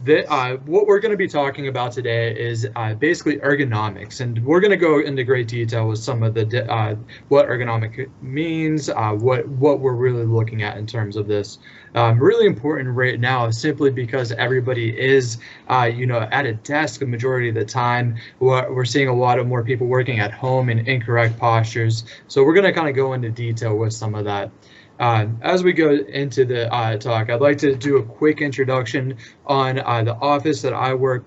what we're going to be talking about today is basically ergonomics, and we're going to go into great detail with some of the what ergonomic means, what we're really looking at in terms of this. Really important right now, simply because everybody is, at a desk the majority of the time. We're seeing a lot of more people working at home in incorrect postures, so we're going to kind of go into detail with some of that. As we go into the talk, I'd like to do a quick introduction on the office that I work.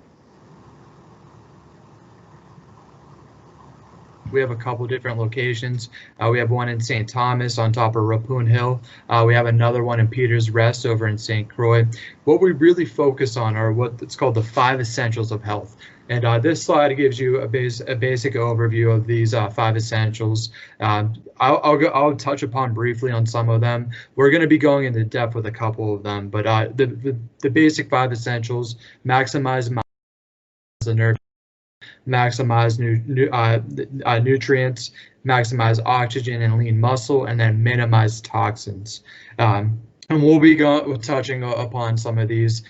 We have a couple different locations. We have one in St. Thomas on top of Rapun Hill. We have another one in Peters Rest over in St. Croix. What we really focus on are what's called the 5 essentials of health. And this slide gives you a basic overview of these 5 essentials. I'll touch upon briefly on some of them. We're going to be going into depth with a couple of them, but the basic 5 essentials: maximize the nerve, maximize nutrients, maximize oxygen and lean muscle, and then minimize toxins. And we'll be touching upon some of these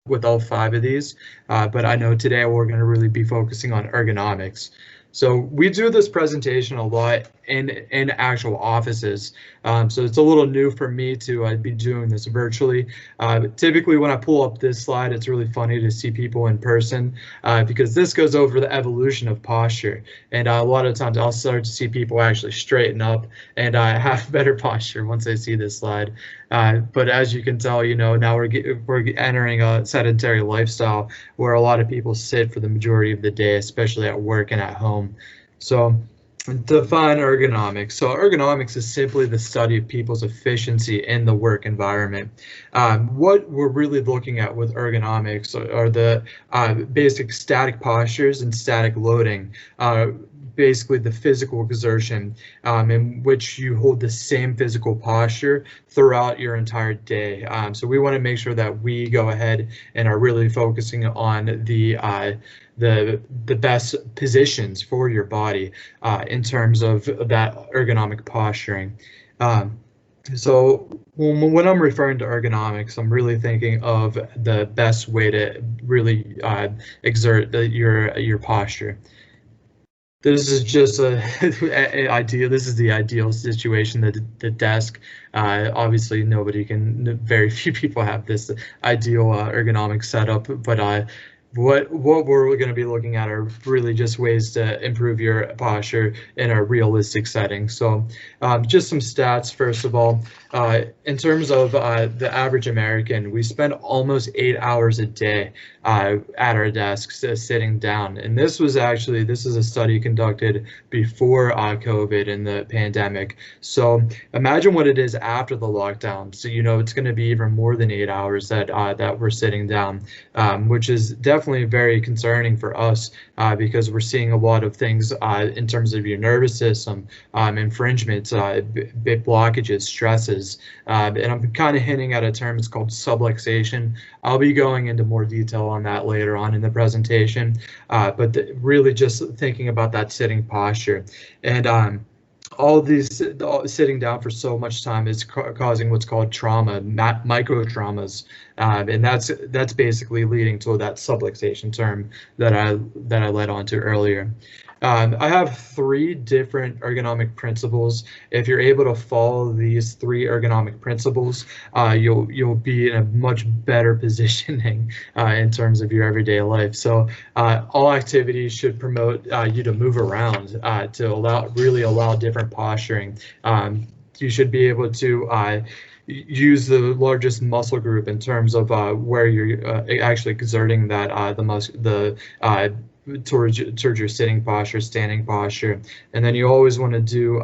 with all 5 of these, but I know today we're going to really be focusing on ergonomics. So we do this presentation a lot in actual offices, so it's a little new for me to be doing this virtually. Typically when I pull up this slide, it's really funny to see people in person, because this goes over the evolution of posture, and a lot of times I'll start to see people actually straighten up and have better posture once they see this slide. But as you can tell, now we're entering a sedentary lifestyle where a lot of people sit for the majority of the day, especially at work and at home. So define ergonomics. So ergonomics is simply the study of people's efficiency in the work environment. What we're really looking at with ergonomics are the basic static postures and static loading. Basically the physical exertion in which you hold the same physical posture throughout your entire day. So we want to make sure that we go ahead and are really focusing on the best positions for your body in terms of that ergonomic posturing. So when I'm referring to ergonomics, I'm really thinking of the best way to really exert your posture. This is just ideal. This is the ideal situation. The desk. Obviously, very few people have this ideal ergonomic setup. But what we're going to be looking at are really just ways to improve your posture in a realistic setting. So just some stats. First of all, in terms of the average American, we spend almost 8 hours a day at our desks sitting down. And this is a study conducted before COVID and the pandemic. So imagine what it is after the lockdown. So it's going to be even more than 8 hours that we're sitting down, which is definitely very concerning for us because we're seeing a lot of things in terms of your nervous system, infringements, blockages, stresses, and I'm kind of hinting at a term. It's called subluxation. I'll be going into more detail on that later on in the presentation, but really just thinking about that sitting posture. And sitting down for so much time is causing what's called trauma, micro traumas, and that's basically leading to that subluxation term that I led on to earlier. I have 3 different ergonomic principles. If you're able to follow these 3 ergonomic principles, you'll be in a much better positioning in terms of your everyday life. So all activities should promote you to move around to really allow different posturing. You should be able to use the largest muscle group in terms of where you're actually exerting that towards your sitting posture, standing posture. And then you always want to do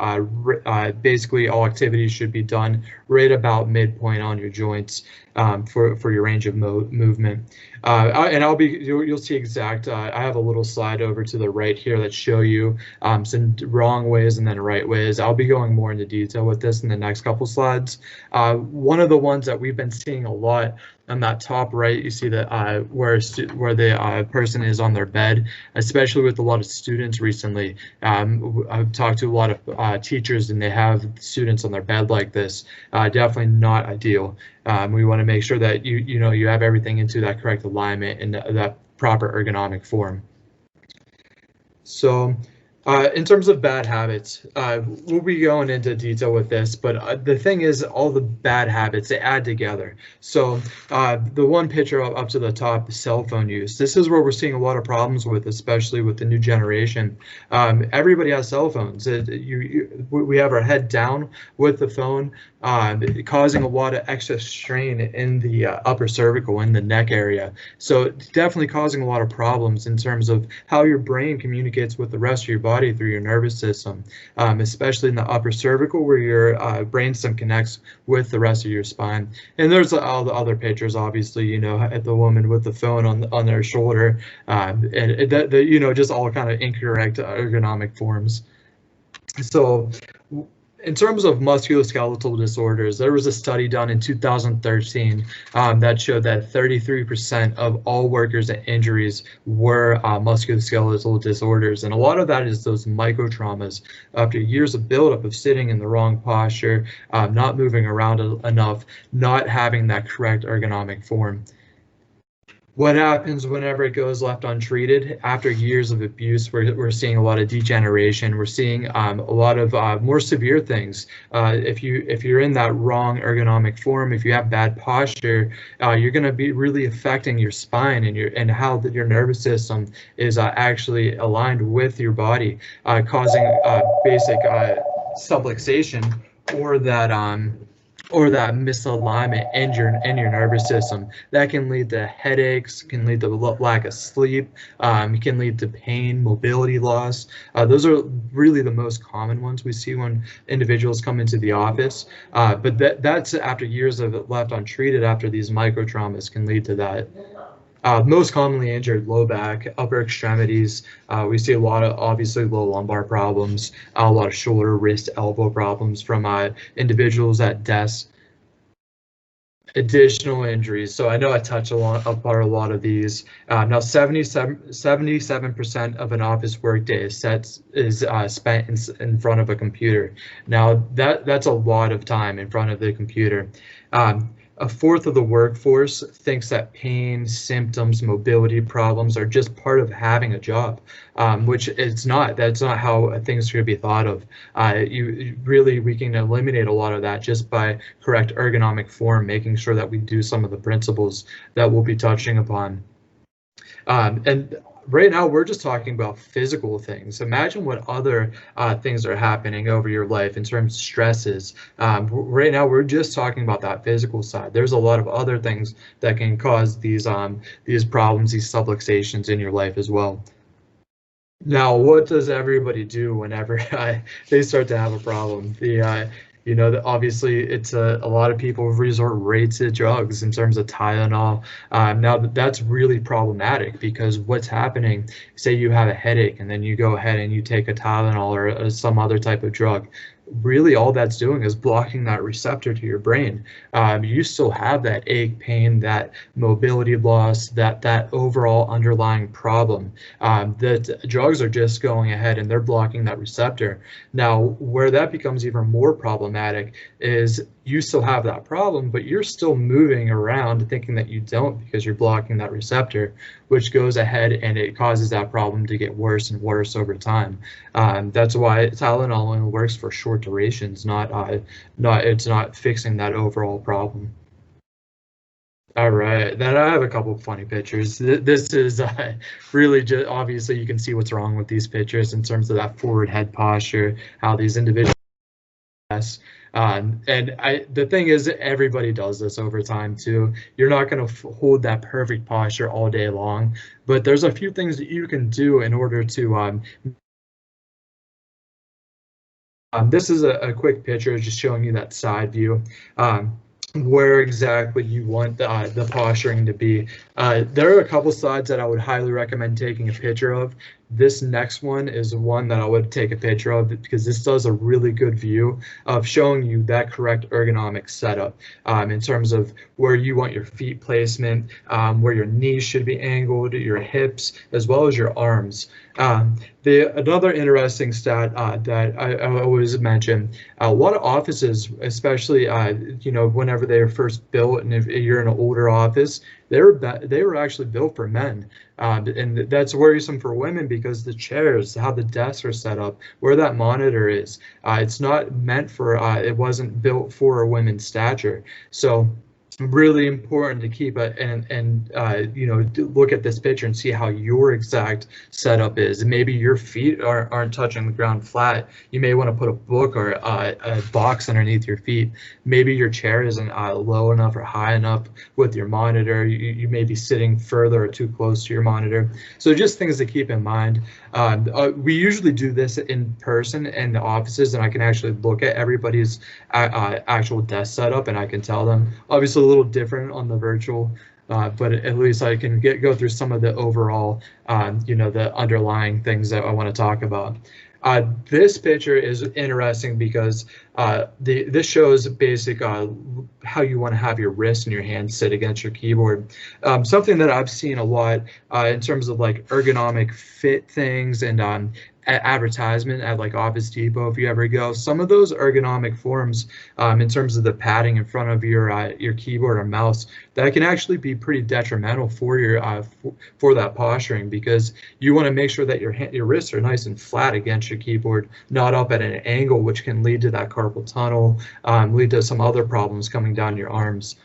basically all activities should be done right about midpoint on your joints for your range of movement. And you'll see exact, I have a little slide over to the right here that show you some wrong ways and then right ways. I'll be going more into detail with this in the next couple slides. One of the ones that we've been seeing a lot on that top right, you see that where the person is on their bed. especially with a lot of students recently. I've talked to a lot of teachers, and they have students on their bed like this. Definitely not ideal. We want to make sure that you have everything into that correct alignment and that proper ergonomic form. So in terms of bad habits, we'll be going into detail with this, but the thing is, all the bad habits, they add together. So the one picture up to the top, cell phone use. This is where we're seeing a lot of problems with, especially with the new generation. Everybody has cell phones. We have our head down with the phone, causing a lot of excess strain in the upper cervical, in the neck area. So definitely causing a lot of problems in terms of how your brain communicates with the rest of your body through your nervous system, especially in the upper cervical, where your brainstem connects with the rest of your spine. And there's all the other pictures, obviously, at the woman with the phone on their shoulder, and just all kind of incorrect ergonomic forms. So in terms of musculoskeletal disorders, there was a study done in 2013 that showed that 33% of all workers and injuries were musculoskeletal disorders. And a lot of that is those microtraumas after years of buildup of sitting in the wrong posture, not moving around enough, not having that correct ergonomic form. What happens whenever it goes left untreated? After years of abuse, we're seeing a lot of degeneration. We're seeing a lot of more severe things. If you're in that wrong ergonomic form, if you have bad posture, you're going to be really affecting your spine and how your nervous system is actually aligned with your body, causing basic subluxation or that misalignment in your nervous system. That can lead to headaches, can lead to lack of sleep, can lead to pain, mobility loss. Those are really the most common ones we see when individuals come into the office. But that's after years of it left untreated, after these microtraumas can lead to that. Most commonly injured low back, upper extremities. We see a lot of obviously low lumbar problems, a lot of shoulder, wrist, elbow problems from individuals at desks. Additional injuries. So I know I touched upon a lot of these. Now 77% of an office workday is spent in front of a computer. Now that's a lot of time in front of the computer. A fourth of the workforce thinks that pain, symptoms, mobility problems are just part of having a job, which it's not. That's not how things should be thought of. We can eliminate a lot of that just by correct ergonomic form, making sure that we do some of the principles that we'll be touching upon. And right now, we're just talking about physical things. Imagine what other things are happening over your life in terms of stresses. Right now, we're just talking about that physical side. There's a lot of other things that can cause these problems, these subluxations in your life as well. Now, what does everybody do whenever they start to have a problem? Obviously, it's a lot of people resort right to drugs in terms of Tylenol. Now, that's really problematic because what's happening, say you have a headache and then you go ahead and you take a Tylenol or some other type of drug. Really, all that's doing is blocking that receptor to your brain. You still have that ache, pain, that mobility loss, that overall underlying problem. That drugs are just going ahead and they're blocking that receptor. Now, where that becomes even more problematic is you still have that problem, but you're still moving around thinking that you don't because you're blocking that receptor, which goes ahead and it causes that problem to get worse and worse over time. That's why Tylenol only works for short durations, it's not fixing that overall problem. All right, then I have a couple of funny pictures. This is really just obviously you can see what's wrong with these pictures in terms of that forward head posture, how these individuals. The thing is, everybody does this over time too. You're not going to hold that perfect posture all day long, but there's a few things that you can do in order to. This is a quick picture just showing you that side view. Where exactly you want the posturing to be. There are a couple slides that I would highly recommend taking a picture of This next one is one that I would take a picture of because this does a really good view of showing you that correct ergonomic setup in terms of where you want your feet placement, where your knees should be angled, your hips, as well as your arms. Another interesting stat that I always mention, a lot of offices, especially whenever they were first built, and if you're in an older office, they were actually built for men, and that's worrisome for women because the chairs, how the desks are set up, where that monitor is, it's not meant for. It wasn't built for a women's stature, so really important to keep it and look at this picture and see how your exact setup is. And maybe your feet aren't touching the ground flat. You may want to put a book or a box underneath your feet. Maybe your chair isn't low enough or high enough with your monitor. You may be sitting further or too close to your monitor. So just things to keep in mind. We usually do this in person in the offices, and I can actually look at everybody's actual desk setup, and I can tell them. Obviously, a little different on the virtual, but at least I can go through some of the overall, the underlying things that I want to talk about. This picture is interesting because this shows basic how you want to have your wrist and your hands sit against your keyboard. Something that I've seen a lot in terms of like ergonomic fit things and advertisement at like Office Depot, if you ever go, some of those ergonomic forms in terms of the padding in front of your keyboard or mouse, that can actually be pretty detrimental for your for that posturing, because you want to make sure that your wrists are nice and flat against your keyboard, not up at an angle, which can lead to that carpal tunnel, lead to some other problems coming down your arms.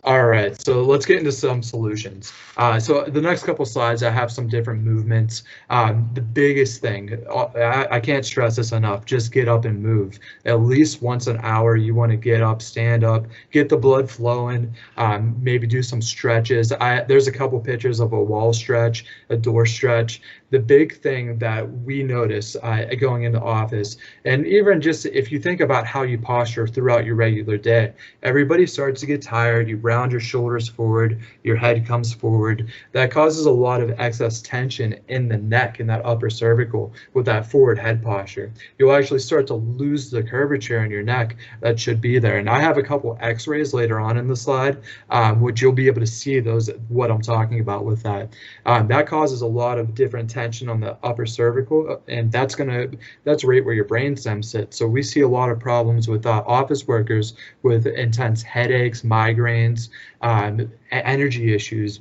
All right, so let's get into some solutions. So the next couple slides, I have some different movements. The biggest thing, I can't stress this enough, just get up and move. At least once an hour, you want to get up, stand up, get the blood flowing, maybe do some stretches. There's a couple pictures of a wall stretch, a door stretch. The big thing that we notice going into office, and even just if you think about how you posture throughout your regular day, everybody starts to get tired. You round your shoulders forward, your head comes forward. That causes a lot of excess tension in the neck and that upper cervical with that forward head posture. You'll actually start to lose the curvature in your neck that should be there. And I have a couple x-rays later on in the slide, which you'll be able to see what I'm talking about with that. That causes a lot of different tension on the upper cervical, and that's right where your brainstem sits. So we see a lot of problems with office workers with intense headaches, migraines, energy issues,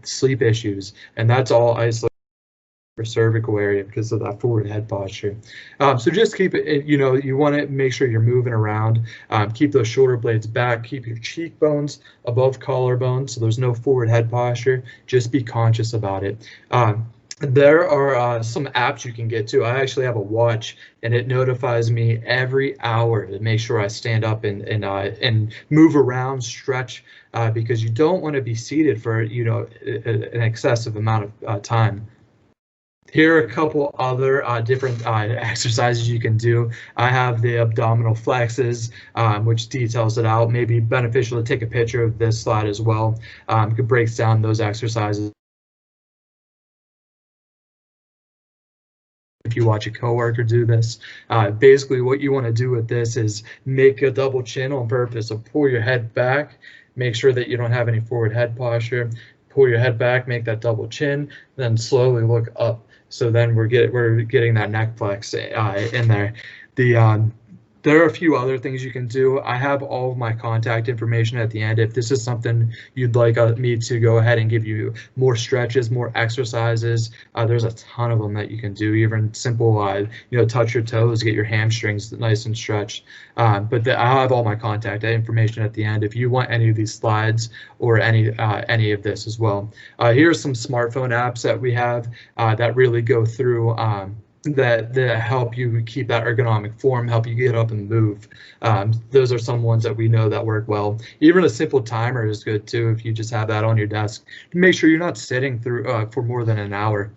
sleep issues, and that's all isolated for cervical area because of that forward head posture. So just keep it, you want to make sure you're moving around, keep those shoulder blades back, keep your cheekbones above collarbone so there's no forward head posture. Just be conscious about it. There are some apps you can get to. I actually have a watch, and it notifies me every hour to make sure I stand up and move around, stretch, because you don't want to be seated for an excessive amount of time. Here are a couple other different exercises you can do. I have the abdominal flexes, which details it out. Maybe beneficial to take a picture of this slide as well. It breaks down those exercises. If you watch a coworker do this, basically what you want to do with this is make a double chin on purpose. So pull your head back, make sure that you don't have any forward head posture. Pull your head back, make that double chin, then slowly look up. So then we're getting that neck flex in there. There are a few other things you can do. I have all of my contact information at the end. If this is something you'd like me to go ahead and give you more stretches, more exercises, there's a ton of them that you can do. Even simple, touch your toes, get your hamstrings nice and stretched. But I have all my contact information at the end if you want any of these slides or any of this as well. Here's some smartphone apps that we have that really go through that help you keep that ergonomic form, help you get up and move. Those are some ones that we know that work well. Even a simple timer is good too if you just have that on your desk. Make sure you're not sitting through for more than an hour.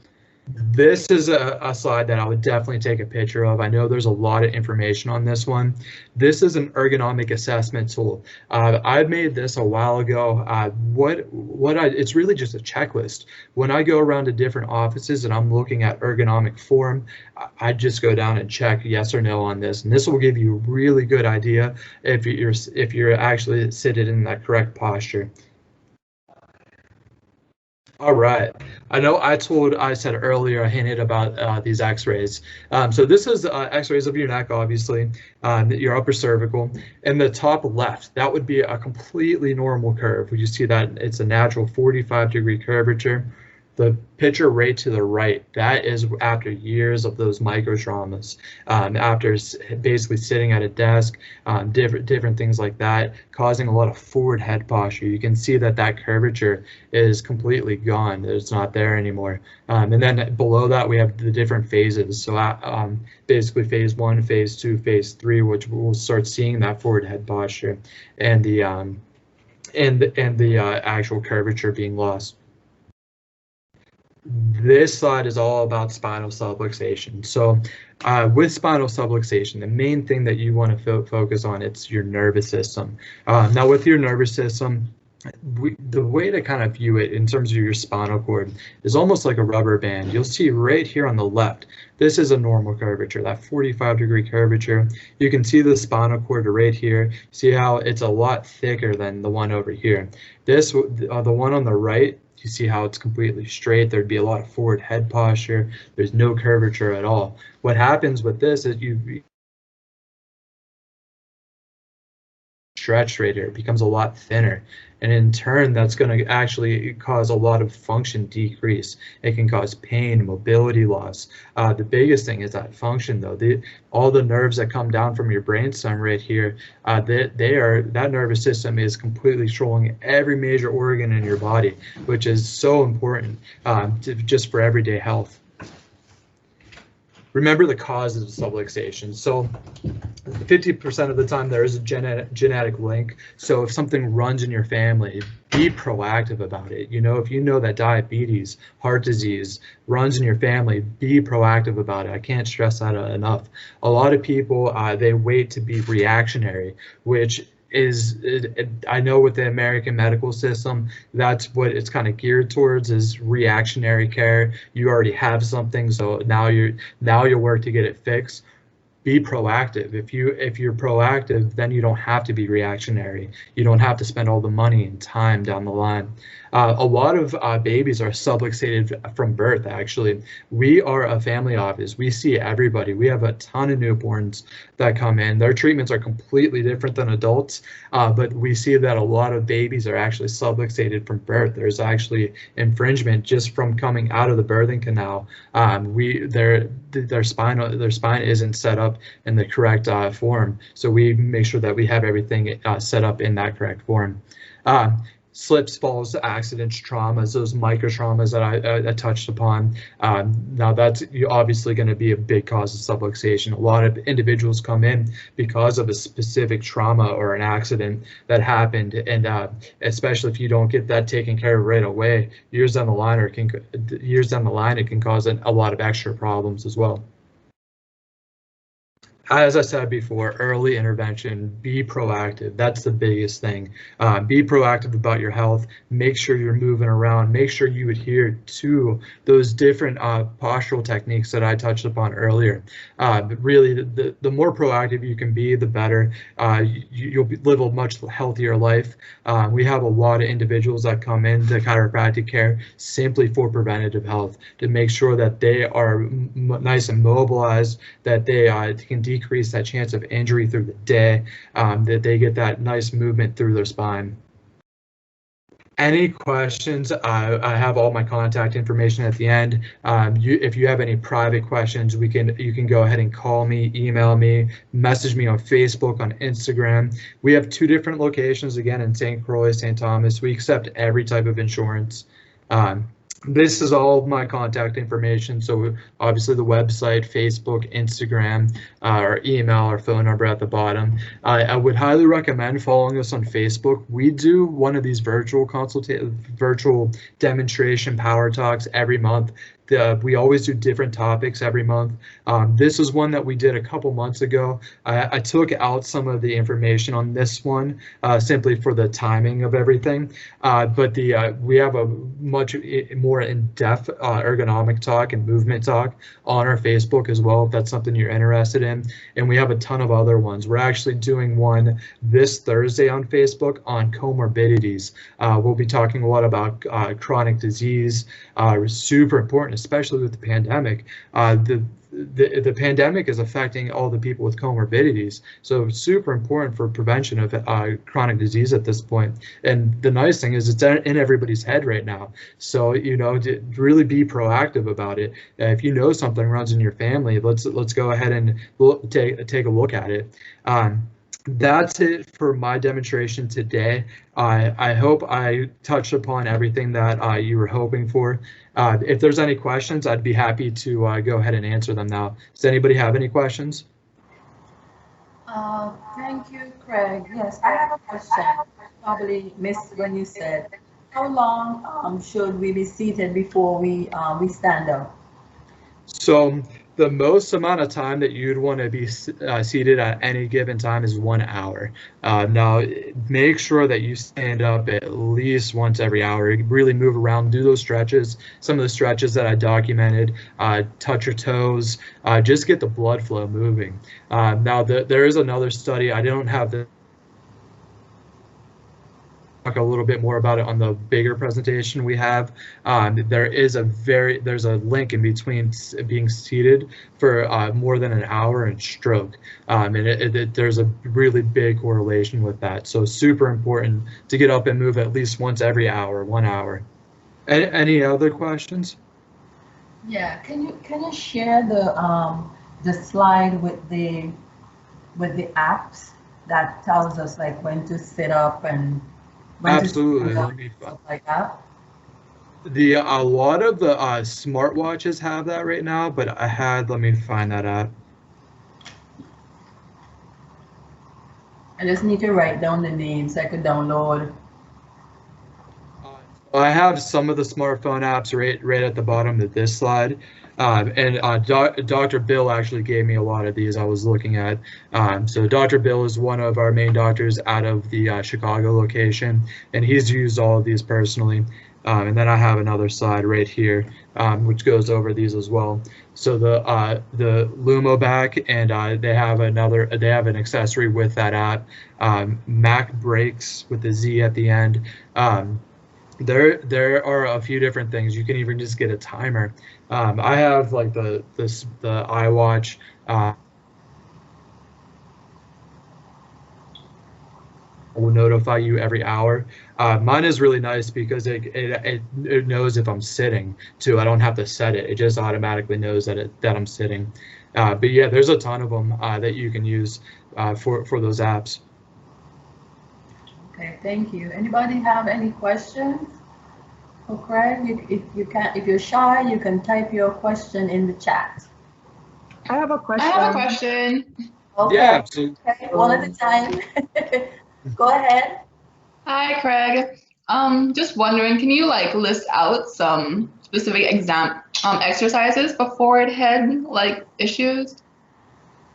This is a slide that I would definitely take a picture of. I know there's a lot of information on this one. This is an ergonomic assessment tool. I made this a while ago. It's really just a checklist. When I go around to different offices and I'm looking at ergonomic form, I just go down and check yes or no on this, and this will give you a really good idea if you're actually seated in that correct posture. All right. I know I said earlier, I hinted about these x-rays. So this is x-rays of your neck, obviously, your upper cervical. In the top left, that would be a completely normal curve. You see that it's a natural 45-degree curvature. The picture right to the right, that is after years of those micro traumas, after basically sitting at a desk, different things like that, causing a lot of forward head posture. You can see that that curvature is completely gone. It's not there anymore. And then below that, we have the different phases. So basically phase 1, phase 2, phase 3, which we'll start seeing that forward head posture and the actual curvature being lost. This slide is all about spinal subluxation. So with spinal subluxation, the main thing that you want to focus on, it's your nervous system. Now with your nervous system, the way to kind of view it in terms of your spinal cord is almost like a rubber band. You'll see right here on the left, this is a normal curvature, that 45-degree curvature. You can see the spinal cord right here. See how it's a lot thicker than the one over here. The one on the right, you see how it's completely straight. There'd be a lot of forward head posture. There's no curvature at all. What happens with this is you stretch right here. It becomes a lot thinner, and in turn that's going to actually cause a lot of function decrease. It can cause pain, mobility loss. The biggest thing is that function though. All the nerves that come down from your brainstem right here, that nervous system is completely controlling every major organ in your body, which is so important just for everyday health. Remember the causes of subluxation. So 50% of the time there is a genetic link. So if something runs in your family, be proactive about it. You know, if you know that diabetes, heart disease runs in your family, be proactive about it. I can't stress that enough. A lot of people, they wait to be reactionary, which I know with the American medical system, that's what it's kind of geared towards, is reactionary care. You already have something, so now you work to get it fixed. Be proactive. If you're proactive, then you don't have to be reactionary. You don't have to spend all the money and time down the line. A lot of babies are subluxated from birth, actually. We are a family office. We see everybody. We have a ton of newborns that come in. Their treatments are completely different than adults, but we see that a lot of babies are actually subluxated from birth. There's actually infringement just from coming out of the birthing canal. Their spine isn't set up in the correct form, so we make sure that we have everything set up in that correct form. Slips, falls, accidents, traumas, those micro traumas that I touched upon. Now that's obviously going to be a big cause of subluxation. A lot of individuals come in because of a specific trauma or an accident that happened, and especially if you don't get that taken care of right away, years down the line, it can cause a lot of extra problems as well. As I said before, early intervention, be proactive. That's the biggest thing. Be proactive about your health. Make sure you're moving around. Make sure you adhere to those different postural techniques that I touched upon earlier. But really, the more proactive you can be, the better. You'll live a much healthier life. We have a lot of individuals that come into chiropractic care simply for preventative health, to make sure that they are nice and mobilized, that they can decrease that chance of injury through the day, that they get that nice movement through their spine. Any questions? I have all my contact information at the end. If you have any private questions, you can go ahead and call me, email me, message me on Facebook, on Instagram. We have 2 different locations, again, in St. Croix, St. Thomas. We accept every type of insurance. This is all of my contact information, so obviously the website, Facebook, Instagram, our email, our phone number at the bottom. I would highly recommend following us on Facebook. We do one of these virtual demonstration power talks every month. we always do different topics every month. This is one that we did a couple months ago. I took out some of the information on this one simply for the timing of everything. But we have a much more in-depth ergonomic talk and movement talk on our Facebook as well, if that's something you're interested in. And we have a ton of other ones. We're actually doing one this Thursday on Facebook on comorbidities. We'll be talking a lot about chronic disease, super important, especially with the pandemic. The pandemic is affecting all the people with comorbidities, so it's super important for prevention of chronic disease at this point. And the nice thing is it's in everybody's head right now, so to really be proactive about it. If you know something runs in your family, let's go ahead and take a look at it. That's it for my demonstration today. I hope I touched upon everything that you were hoping for. If there's any questions, I'd be happy to go ahead and answer them now. Does anybody have any questions? Thank you, Craig. Yes, I have a question. Probably missed when you said, how long should we be seated before we stand up? So the most amount of time that you'd want to be seated at any given time is 1 hour. Now, make sure that you stand up at least once every hour. Really move around, do those stretches. Some of the stretches that I documented, touch your toes, just get the blood flow moving. Now, there is another study. I don't have the talk a little bit more about it on the bigger presentation we have. There's a link in between being seated for more than an hour and stroke, and there's a really big correlation with that. So super important to get up and move at least once every hour, 1 hour. Any other questions? Yeah, can you share the slide with the apps that tells us like when to sit up and absolutely, let me stuff like that? A lot of the smartwatches have that right now, but let me find that app. I just need to write down the names so I could download. I have some of the smartphone apps right at the bottom of this slide. Dr. Bill actually gave me a lot of these I was looking at. So Dr. Bill is one of our main doctors out of the Chicago location, and he's used all of these personally. And then I have another slide right here, which goes over these as well. So the Lumobac, and they have an accessory with that app, Mac Brakes with the Z at the end. There are a few different things. You can even just get a timer. I have like the iWatch. Will notify you every hour. Mine is really nice because it knows if I'm sitting too. I don't have to set it. It just automatically knows that I'm sitting. But yeah, there's a ton of them that you can use for those apps. Okay, thank you. Anybody have any questions for Craig? If you're shy, you can type your question in the chat. I have a question. Okay. Yeah, absolutely. Okay, one at a time. Go ahead. Hi, Craig. Just wondering, can you list out some specific exercises for forehead head issues?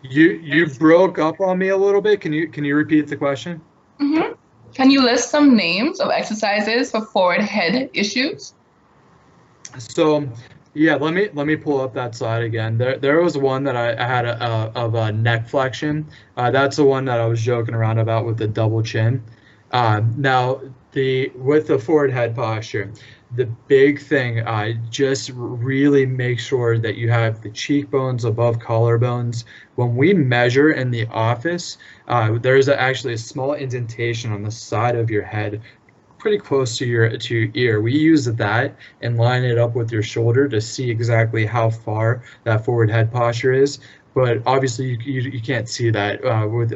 You broke up on me a little bit. Can you repeat the question? Mm-hmm. Can you list some names of exercises for forehead head issues? So yeah, let me pull up that slide again. There was one that I had of a neck flexion. That's the one that I was joking around about with the double chin. Now with the forward head posture, the big thing, just really make sure that you have the cheekbones above collarbones. When we measure in the office, there's actually a small indentation on the side of your head, pretty close to your ear. We use that and line it up with your shoulder to see exactly how far that forward head posture is. But obviously you can't see that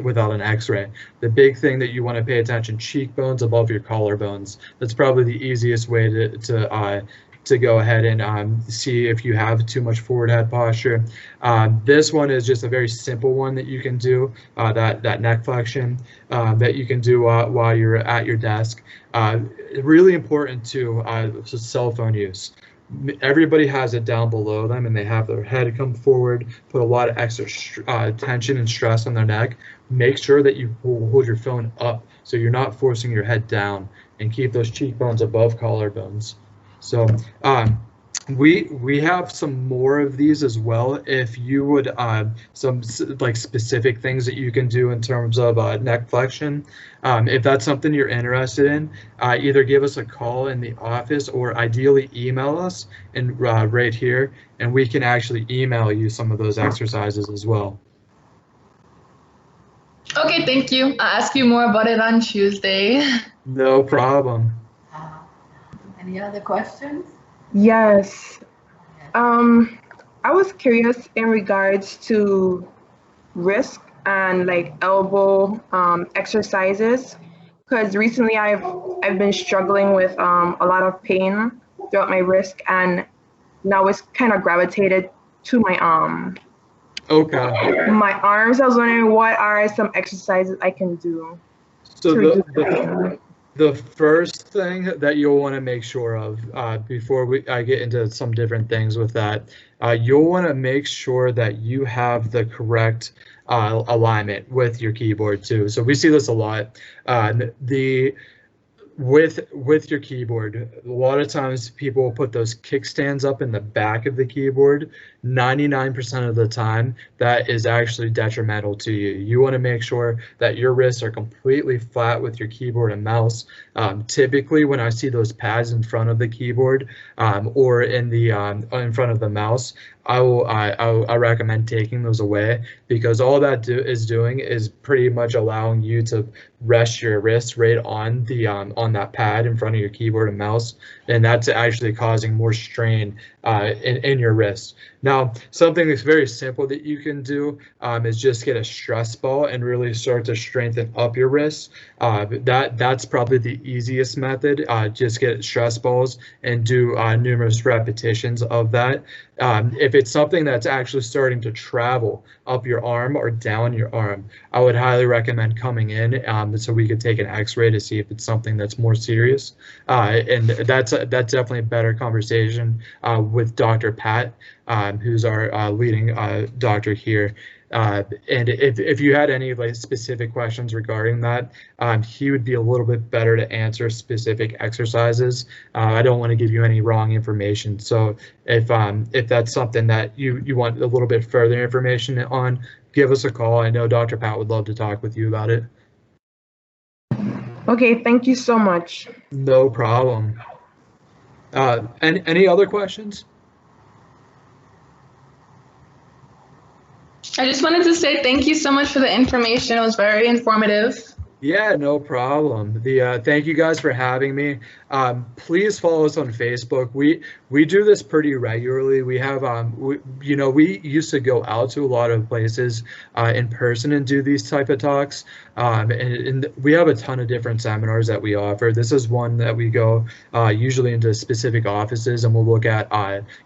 without an x-ray. The big thing that you want to pay attention, cheekbones above your collarbones. That's probably the easiest way to go ahead and see if you have too much forward head posture. This one is just a very simple one that you can do, that neck flexion that you can do while you're at your desk. Really important too, cell phone use. everybody has it down below them and they have their head come forward, put a lot of extra tension and stress on their neck. Make sure that you hold your phone up so you're not forcing your head down, and keep those cheekbones above collarbones. So we have some more of these as well. If you would some like specific things that you can do in terms of neck flexion, if that's something you're interested in, either give us a call in the office or ideally email us and right here, and we can actually email you some of those exercises as well. Okay, thank you. I'll ask you more about it on Tuesday. No problem. Any other questions? Yes. I was curious in regards to wrist and like elbow exercises, because recently I've been struggling with a lot of pain throughout my wrist, and now it's kind of gravitated to Okay. my arms. I was wondering what are some exercises I can do So to reduce the pain. the first thing that you'll want to make sure of before I get into some different things with that, you'll want to make sure that you have the correct alignment with your keyboard too. So we see this a lot. With your keyboard, a lot of times people will put those kickstands up in the back of the keyboard. 99% of the time, that is actually detrimental to you. You want to make sure that your wrists are completely flat with your keyboard and mouse. Typically, when I see those pads in front of the keyboard or in front of the mouse, I recommend taking those away, because all that is doing is pretty much allowing you to rest your wrist right on on that pad in front of your keyboard and mouse, and that's actually causing more strain in your wrist. Now, something that's very simple that you can do is just get a stress ball and really start to strengthen up your wrists. That's probably the easiest method. Just get stress balls and do numerous repetitions of that. If it's something that's actually starting to travel up your arm or down your arm, I would highly recommend coming in so we could take an x-ray to see if it's something that's more serious. And that's definitely a better conversation with Dr. Pat, who's our leading doctor here. And if you had any like specific questions regarding that, he would be a little bit better to answer specific exercises. I don't want to give you any wrong information. So if that's something that you want a little bit further information on, give us a call. I know Dr. Pat would love to talk with you about it. Okay, thank you so much. No problem. Any other questions? I just wanted to say thank you so much for the information. It was very informative. Yeah, no problem. Thank you guys for having me. Please follow us on Facebook. We do this pretty regularly. We have we used to go out to a lot of places in person and do these type of talks. And we have a ton of different seminars that we offer. This is one that we go usually into specific offices, and we'll look at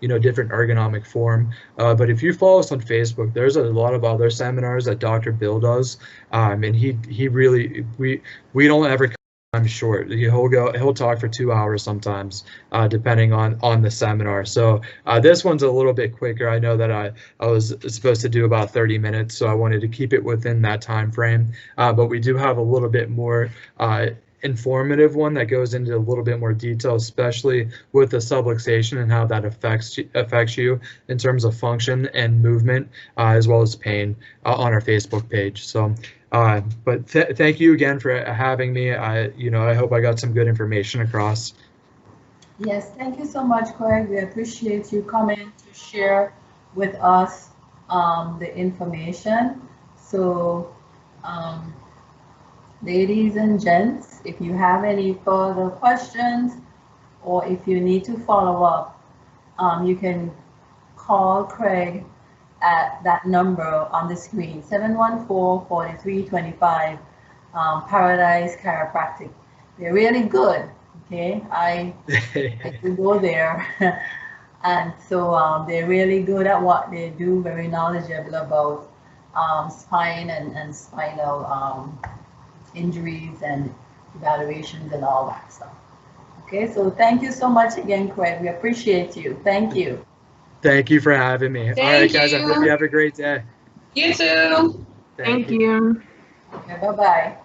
different ergonomic form. But if you follow us on Facebook, there's a lot of other seminars that Dr. Bill does, and he really we don't ever cut time short. He'll talk for 2 hours sometimes, depending on the seminar. So this one's a little bit quicker. I know that I was supposed to do about 30 minutes, so I wanted to keep it within that time frame. But we do have a little bit more informative one that goes into a little bit more detail, especially with the subluxation and how that affects you in terms of function and movement, as well as pain, on our Facebook page. So. But thank you again for having me. I hope I got some good information across. Yes, thank you so much, Craig. We appreciate you coming to share with us the information. So, ladies and gents, if you have any further questions or if you need to follow up, you can call Craig at that number on the screen, 714-4325, Paradise Chiropractic. They're really good, okay? I could go there. And so they're really good at what they do, very knowledgeable about spine and spinal injuries and evaluations and all that stuff. Okay, so thank you so much again, Craig. We appreciate you. Thank you. Thank you for having me. All right, Thank guys, I hope you you. have a great day. You too. Thank you. Okay, bye-bye.